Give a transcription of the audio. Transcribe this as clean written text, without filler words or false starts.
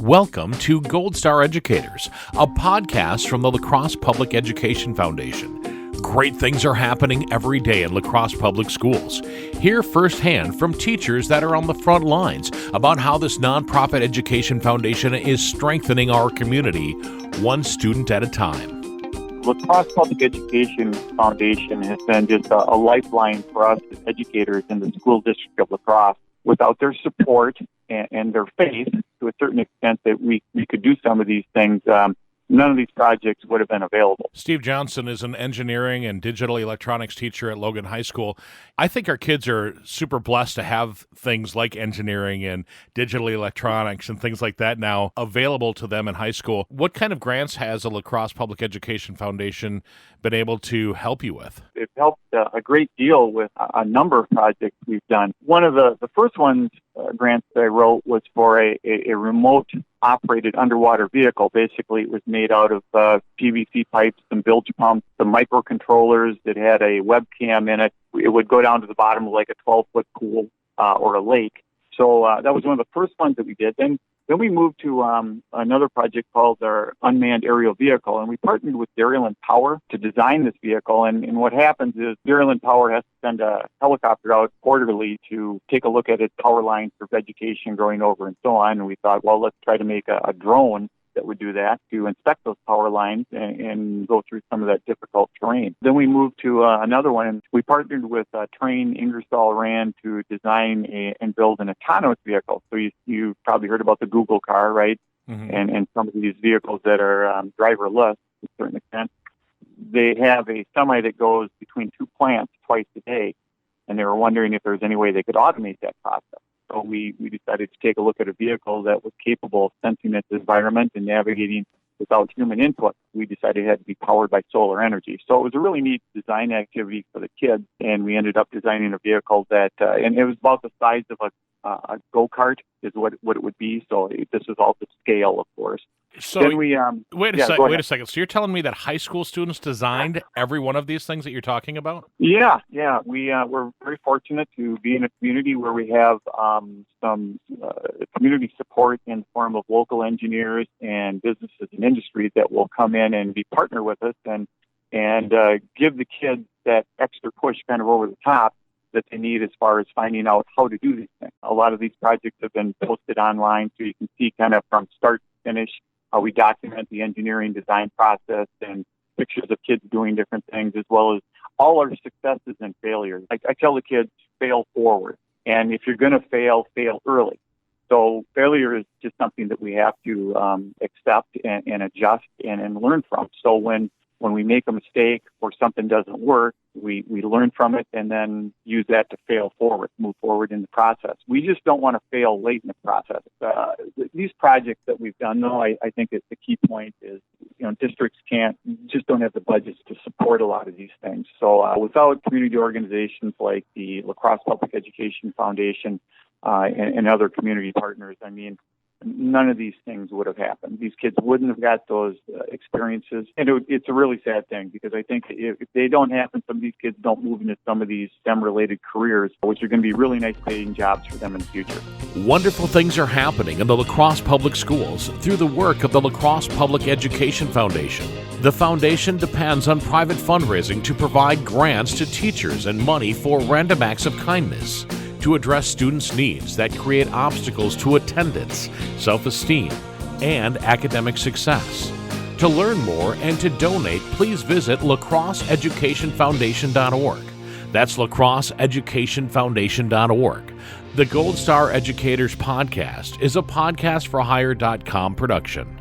Welcome to Gold Star Educators, a podcast from the Crosse Public Education Foundation. Great things are happening every day in Crosse Public Schools. Hear firsthand from teachers that are on the front lines about how this nonprofit education foundation is strengthening our community, one student at a time. The Crosse Public Education Foundation has been just a lifeline for us as educators in the school district of La Crosse. Without their support and their faith, to a certain extent, that we could do some of these things, none of these projects would have been available. Steve Johnston is an engineering and digital electronics teacher at Logan High School. I think our kids are super blessed to have things like engineering and digital electronics and things like that now available to them in high school. What kind of grants has the Crosse Public Education Foundation been able to help you with? It's helped a great deal with a number of projects we've done. One of the first ones, grants that I wrote, was for a remote operated underwater vehicle. Basically, it was made out of PVC pipes, some bilge pumps, some microcontrollers that had a webcam in it. It would go down to the bottom of like a 12-foot pool or a lake. So that was one of the first ones that we did. Then we moved to another project called our Unmanned Aerial Vehicle, and we partnered with Dairyland Power to design this vehicle. And what happens is Dairyland Power has to send a helicopter out quarterly to take a look at its power lines for vegetation growing over and so on. And we thought, well, let's try to make a drone that would do that, to inspect those power lines and go through some of that difficult terrain. Then we moved to another one, and we partnered with Train Ingersoll Rand to design and build an autonomous vehicle. So you probably heard about the Google car, right? Mm-hmm. And some of these vehicles that are driverless to a certain extent. They have a semi that goes between two plants twice a day, and they were wondering if there was any way they could automate that process. So we decided to take a look at a vehicle that was capable of sensing its environment and navigating without human input. We decided it had to be powered by solar energy. So it was a really neat design activity for the kids, and we ended up designing a vehicle that, and it was about the size of a go-kart is what it would be. So this was all to scale, of course. So then we, wait a second. So you're telling me that high school students designed every one of these things that you're talking about? Yeah. We're very fortunate to be in a community where we have some community support in the form of local engineers and businesses and industries that will come in and be partner with us and give the kids that extra push kind of over the top that they need as far as finding out how to do these things. A lot of these projects have been posted online, so you can see kind of from start to finish how we document the engineering design process and pictures of kids doing different things, as well as all our successes and failures. I tell the kids, fail forward. And if you're going to fail early. So failure is just something that we have to accept and adjust and learn from. So when we make a mistake or something doesn't work, we learn from it and then use that to move forward in the process. We just don't want to fail late in the process. These projects that we've done, though, I think the key point is, districts just don't have the budgets to support a lot of these things. So without community organizations like the Crosse Public Education Foundation and other community partners, none of these things would have happened. These kids wouldn't have got those experiences. And it's a really sad thing, because I think if they don't happen, some of these kids don't move into some of these STEM-related careers, which are going to be really nice paying jobs for them in the future. Wonderful things are happening in the La Crosse Public Schools through the work of the La Crosse Public Education Foundation. The foundation depends on private fundraising to provide grants to teachers and money for random acts of kindness to address students' needs that create obstacles to attendance, self-esteem, and academic success. To learn more and to donate, please visit lacrosseeducationfoundation.org. That's lacrosseeducationfoundation.org. The Gold Star Educators Podcast is a podcastforhire.com production.